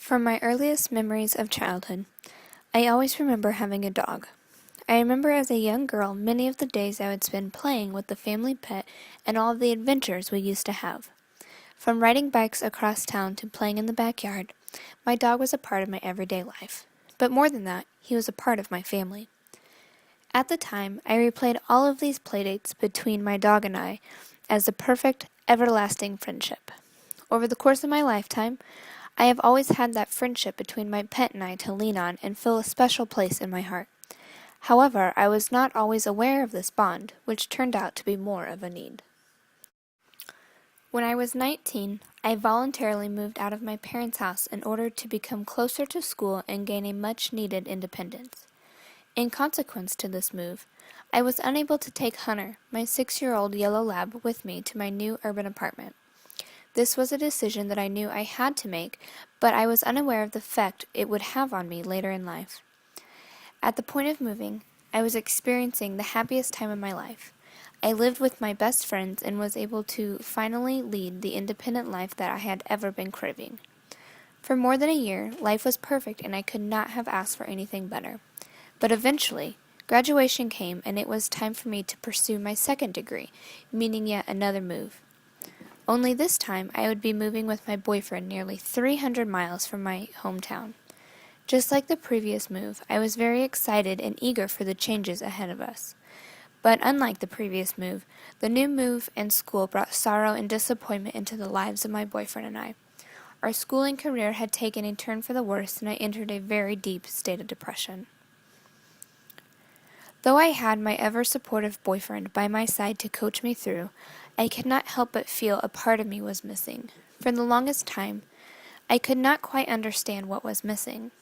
From my earliest memories of childhood, I always remember having a dog. I remember as a young girl many of the days I would spend playing with the family pet and all of the adventures we used to have. From riding bikes across town to playing in the backyard, my dog was a part of my everyday life. But more than that, he was a part of my family. At the time, I replayed all of these playdates between my dog and I as the perfect, everlasting friendship. Over the course of my lifetime, I have always had that friendship between my pet and I to lean on and fill a special place in my heart. However, I was not always aware of this bond, which turned out to be more of a need. When I was 19, I voluntarily moved out of my parents' house in order to become closer to school and gain a much-needed independence. In consequence to this move, I was unable to take Hunter, my 6-year-old yellow lab, with me to my new urban apartment. This was a decision that I knew I had to make, but I was unaware of the effect it would have on me later in life. At the point of moving, I was experiencing the happiest time of my life. I lived with my best friends and was able to finally lead the independent life that I had ever been craving. For more than a year, life was perfect and I could not have asked for anything better. But eventually, graduation came and it was time for me to pursue my second degree, meaning yet another move. Only this time, I would be moving with my boyfriend nearly 300 miles from my hometown. Just like the previous move, I was very excited and eager for the changes ahead of us. But unlike the previous move, the new move and school brought sorrow and disappointment into the lives of my boyfriend and I. Our schooling career had taken a turn for the worse, and I entered a very deep state of depression. Though I had my ever-supportive boyfriend by my side to coach me through, I could not help but feel a part of me was missing. For the longest time, I could not quite understand what was missing.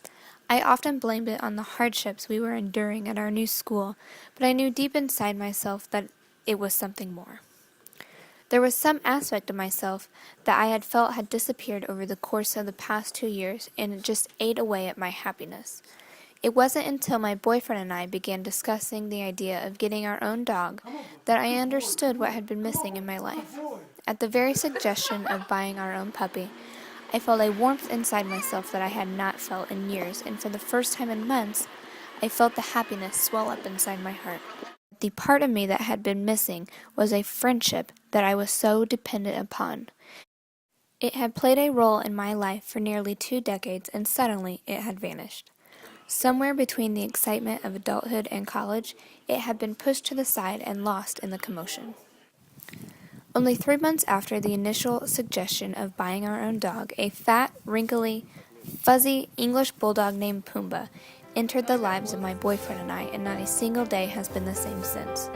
I often blamed it on the hardships we were enduring at our new school, but I knew deep inside myself that it was something more. There was some aspect of myself that I had felt had disappeared over the course of the past 2 years, and it just ate away at my happiness. It wasn't until my boyfriend and I began discussing the idea of getting our own dog that I understood what had been missing in my life. At the very suggestion of buying our own puppy, I felt a warmth inside myself that I had not felt in years, and for the first time in months, I felt the happiness swell up inside my heart. The part of me that had been missing was a friendship that I was so dependent upon. It had played a role in my life for nearly 2 decades, and suddenly it had vanished. Somewhere between the excitement of adulthood and college, it had been pushed to the side and lost in the commotion. Only 3 months after the initial suggestion of buying our own dog, a fat, wrinkly, fuzzy English bulldog named Pumba entered the lives of my boyfriend and I, and not a single day has been the same since.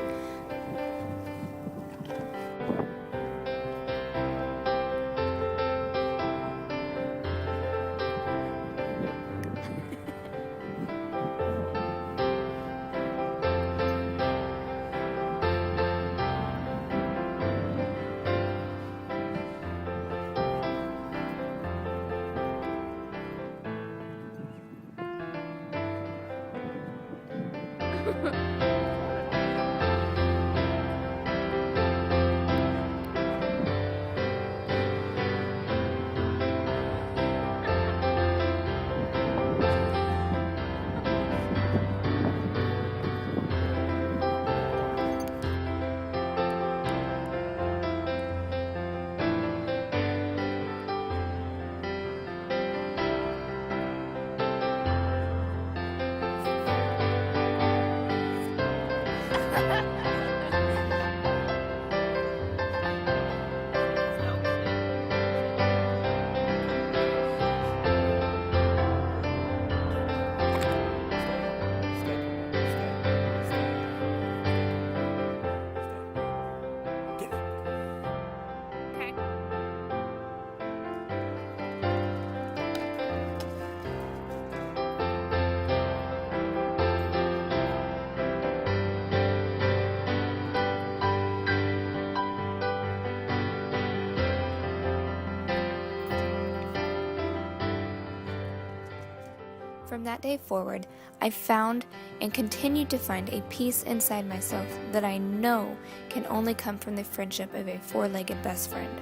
From that day forward, I found and continue to find a peace inside myself that I know can only come from the friendship of a four-legged best friend.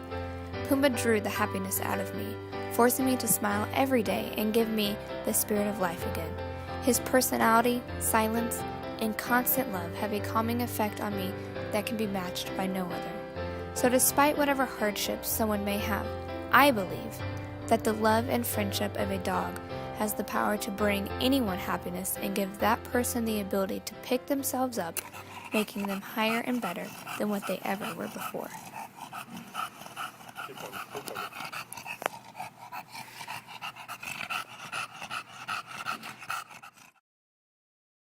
Pumba drew the happiness out of me, forcing me to smile every day and give me the spirit of life again. His personality, silence, and constant love have a calming effect on me that can be matched by no other. So despite whatever hardships someone may have, I believe that the love and friendship of a dog has the power to bring anyone happiness and give that person the ability to pick themselves up, making them higher and better than what they ever were before.